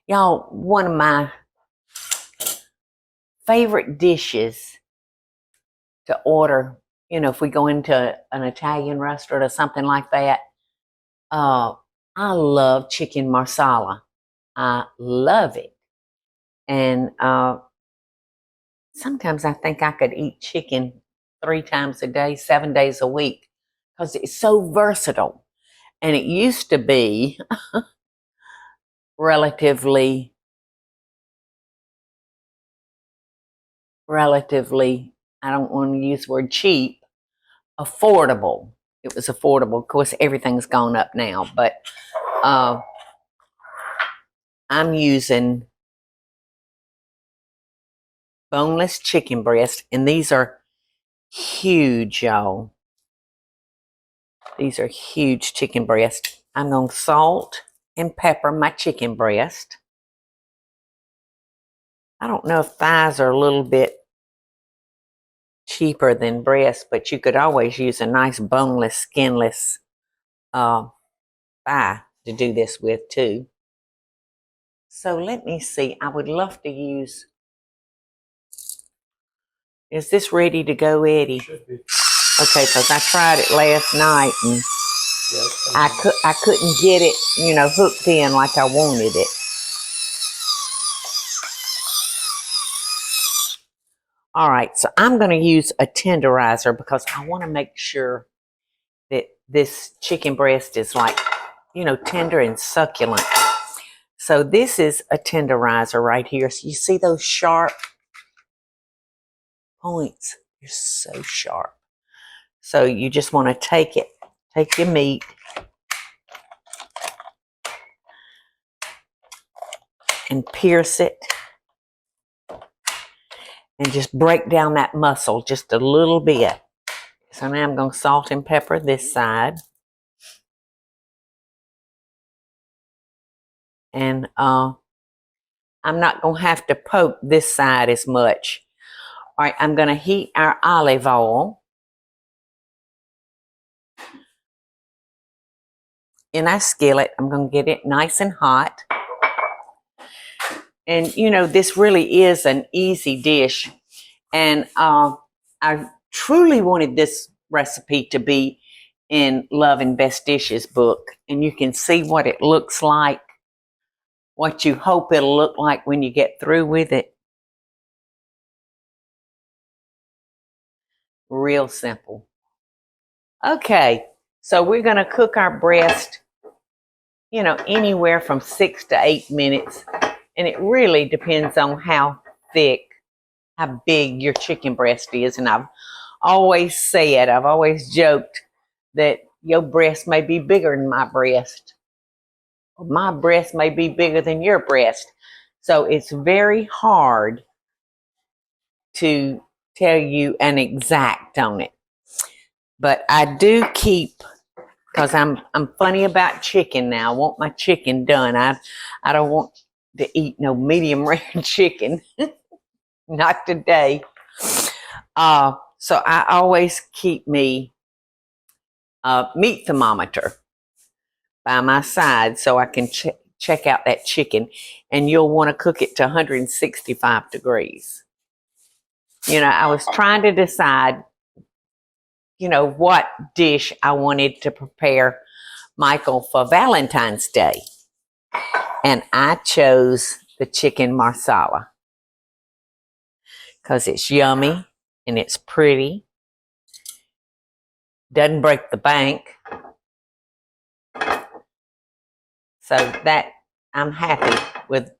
Y'all, one of my favorite dishes to order, if we go into an Italian restaurant or something like that, I love chicken marsala. I love it. And sometimes I think I could eat chicken 3 times a day, 7 days a week, because it's so versatile. And it used to be relatively, I don't want to use the word cheap, affordable. It was affordable. Of course, everything's gone up now, but I'm using boneless chicken breast, and these are huge, y'all. These are huge chicken breasts. I'm going to salt and pepper my chicken breast. I don't know if thighs are a little bit cheaper than breast, but you could always use a nice boneless, skinless thigh to do this with too. So let me see. I would love to use. Is this ready to go, Eddie? Should be. Okay, because I tried it last night and I couldn't get it, hooked in like I wanted it. All right, so I'm going to use a tenderizer because I want to make sure that this chicken breast is like, tender and succulent. So this is a tenderizer right here. So you see those sharp points? They're so sharp. So you just want to take your meat, and pierce it, and just break down that muscle just a little bit. So now I'm going to salt and pepper this side. And I'm not going to have to poke this side as much. All right, I'm going to heat our olive oil in our skillet. I'm going to get it nice and hot. And, this really is an easy dish. And I truly wanted this recipe to be in Love and Best Dishes book. And you can see what it looks like, what you hope it'll look like when you get through with it. Real simple. Okay, so we're going to cook our breast, anywhere from 6 to 8 minutes. And it really depends on how thick, how big your chicken breast is. And I've always joked that your breast may be bigger than my breast. My breast may be bigger than your breast. So it's very hard to tell you an exact on it. But I do keep, because I'm funny about chicken now. I want my chicken done. I don't want to eat no medium rare chicken. Not today. So I always keep me meat thermometer by my side so I can check out that chicken. And you'll want to cook it to 165 degrees. I was trying to decide, what dish I wanted to prepare Michael for Valentine's Day. And I chose the chicken marsala because it's yummy and it's pretty. Doesn't break the bank. So that I'm happy with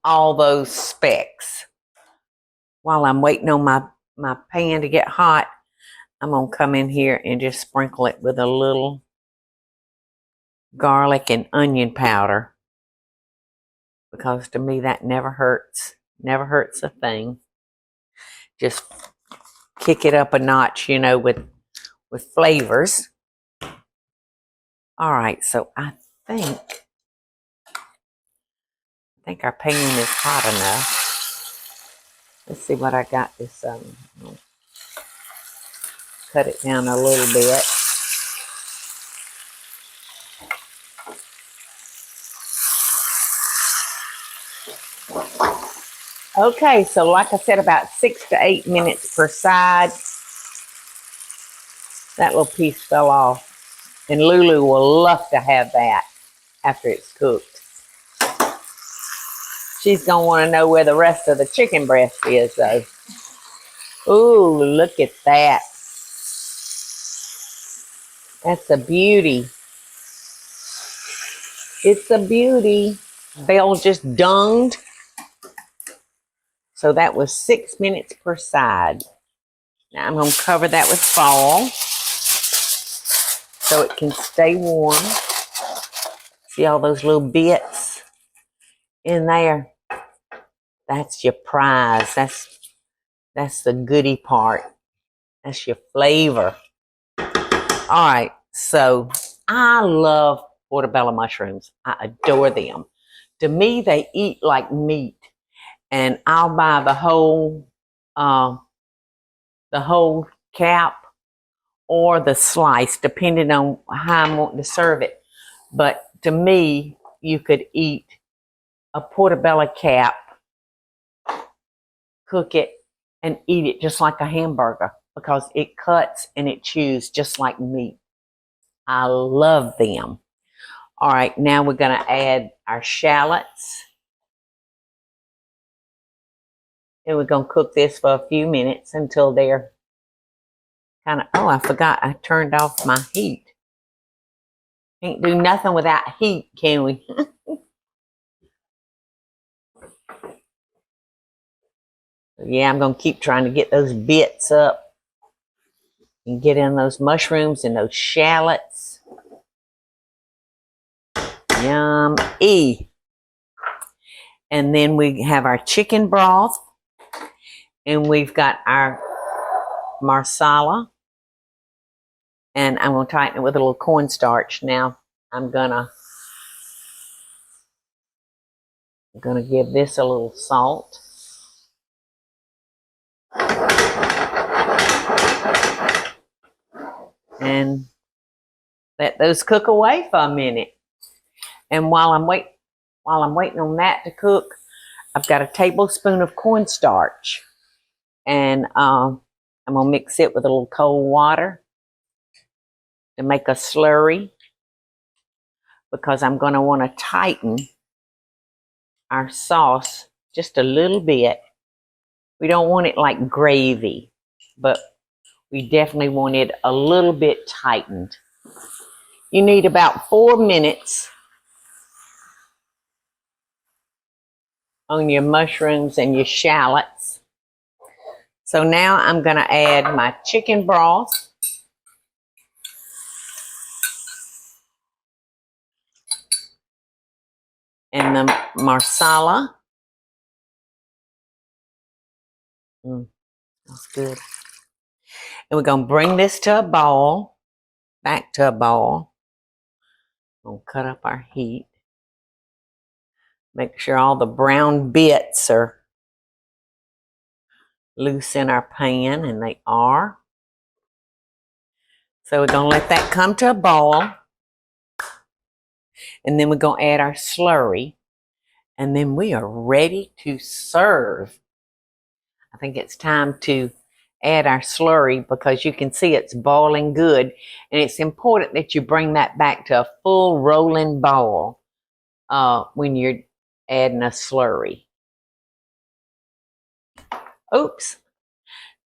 all those specs. While I'm waiting on my pan to get hot, I'm going to come in here and just sprinkle it with a little garlic and onion powder. Because to me that never hurts. Never hurts a thing. Just kick it up a notch, with flavors. All right, so I think our pan is hot enough. Let's see what I got this. Cut it down a little bit. Okay, so like I said, about 6 to 8 minutes per side. That little piece fell off. And Lulu will love to have that after it's cooked. She's going to want to know where the rest of the chicken breast is, though. Ooh, look at that. That's a beauty. It's a beauty. Bell just dunged. So that was 6 minutes per side. Now I'm going to cover that with foil so it can stay warm. See all those little bits in there? That's your prize. That's the goody part. That's your flavor. All right, so I love portobello mushrooms. I adore them. To me, they eat like meat, and I'll buy the whole cap or the slice, depending on how I'm wanting to serve it. But to me, you could eat a portobello cap, cook it, and eat it just like a hamburger because it cuts and it chews just like meat. I love them. All right, now we're going to add our shallots. And we're going to cook this for a few minutes until they're kind of, oh, I forgot I turned off my heat. Can't do nothing without heat, can we? Yeah, I'm going to keep trying to get those bits up and get in those mushrooms and those shallots. Yum-y. And then we have our chicken broth. And we've got our Marsala. And I'm going to tighten it with a little cornstarch. Now, I'm going to give this a little salt. And let those cook away for a minute. And while I'm waiting on that to cook, I've got a tablespoon of cornstarch. And I'm going to mix it with a little cold water to make a slurry because I'm going to want to tighten our sauce just a little bit. We don't want it like gravy, but we definitely want it a little bit tightened. You need about 4 minutes on your mushrooms and your shallots. So now I'm going to add my chicken broth. And the Marsala. That's good. And we're going to bring this to a boil, back to a boil. We'll cut up our heat. Make sure all the brown bits are loose in our pan, and they are. So we're going to let that come to a boil. And then we're going to add our slurry. And then we are ready to serve. I think it's time to add our slurry because you can see it's boiling good. And it's important that you bring that back to a full rolling boil when you're adding a slurry. Oops.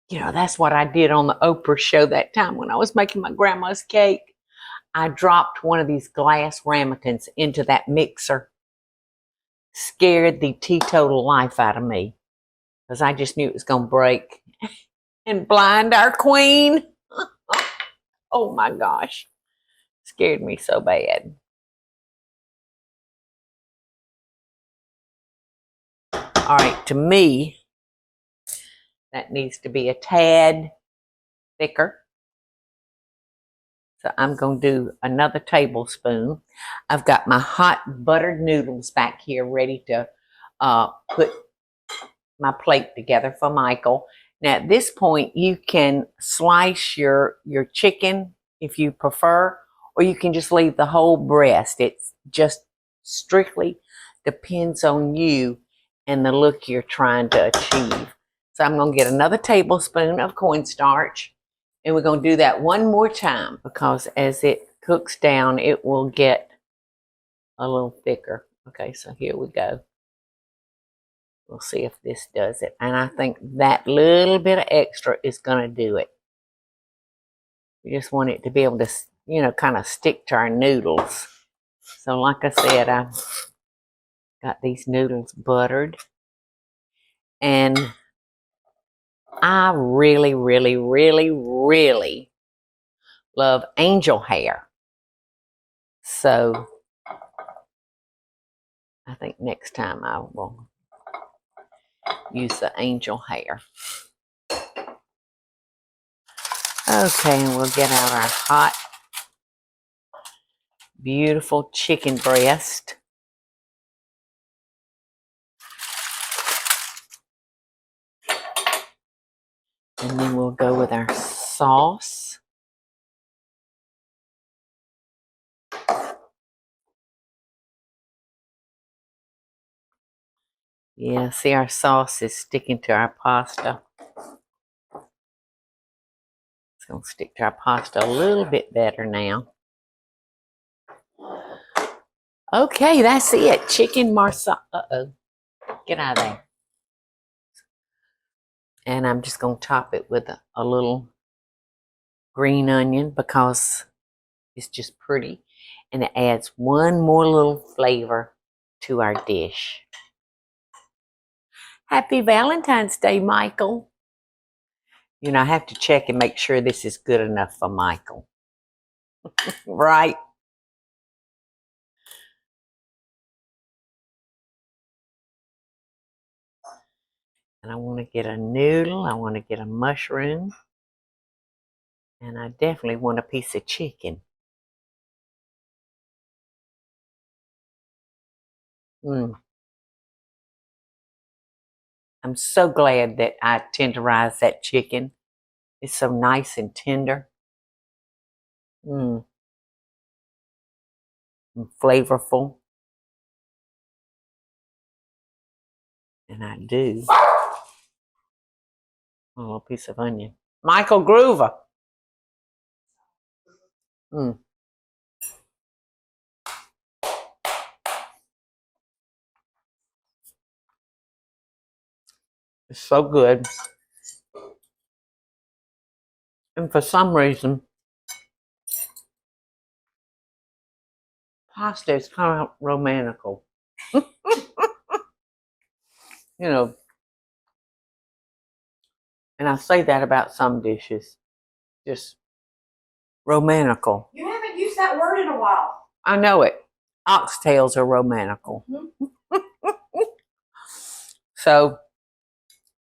You know, that's what I did on the Oprah show that time when I was making my grandma's cake. I dropped one of these glass ramekins into that mixer. Scared the teetotal life out of me because I just knew it was going to break and blind our queen. Oh my gosh. Scared me so bad. All right, to me, that needs to be a tad thicker. So I'm going to do another tablespoon. I've got my hot buttered noodles back here ready to put my plate together for Michael. Now at this point, you can slice your chicken if you prefer, or you can just leave the whole breast. It's just strictly depends on you and the look you're trying to achieve. So I'm going to get another tablespoon of cornstarch, and we're going to do that one more time because as it cooks down, it will get a little thicker. Okay, so here we go. We'll see if this does it. And I think that little bit of extra is going to do it. We just want it to be able to, you know, kind of stick to our noodles. So like I said, I've got these noodles buttered. And I really, really, really, really love angel hair. So I think next time I will use the angel hair. Okay, and we'll get out our hot, beautiful chicken breast. And then we'll go with our sauce. Yeah, see, our sauce is sticking to our pasta. It's going to stick to our pasta a little bit better now. Okay, that's it. Chicken marsala. Uh-oh. Get out of there. And I'm just going to top it with a little green onion because it's just pretty. And it adds one more little flavor to our dish. Happy Valentine's Day, Michael. You know, I have to check and make sure this is good enough for Michael. Right? And I want to get a noodle. I want to get a mushroom. And I definitely want a piece of chicken. I'm so glad that I tenderized that chicken. It's so nice and tender. And flavorful. And I do. A little piece of onion. Michael Groover. It's so good. And for some reason, pasta is kind of romantical. You know, and I say that about some dishes. Just romantical. You haven't used that word in a while. I know it. Oxtails are romantical. So,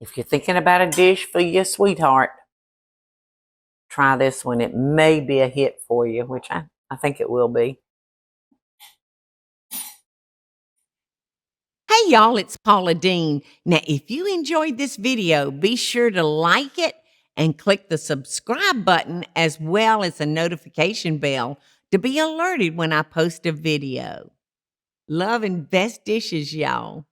if you're thinking about a dish for your sweetheart, try this one. It may be a hit for you, which I think it will be. Hey y'all, it's Paula Deen. Now, if you enjoyed this video, be sure to like it and click the subscribe button as well as the notification bell to be alerted when I post a video. Love and best dishes, y'all.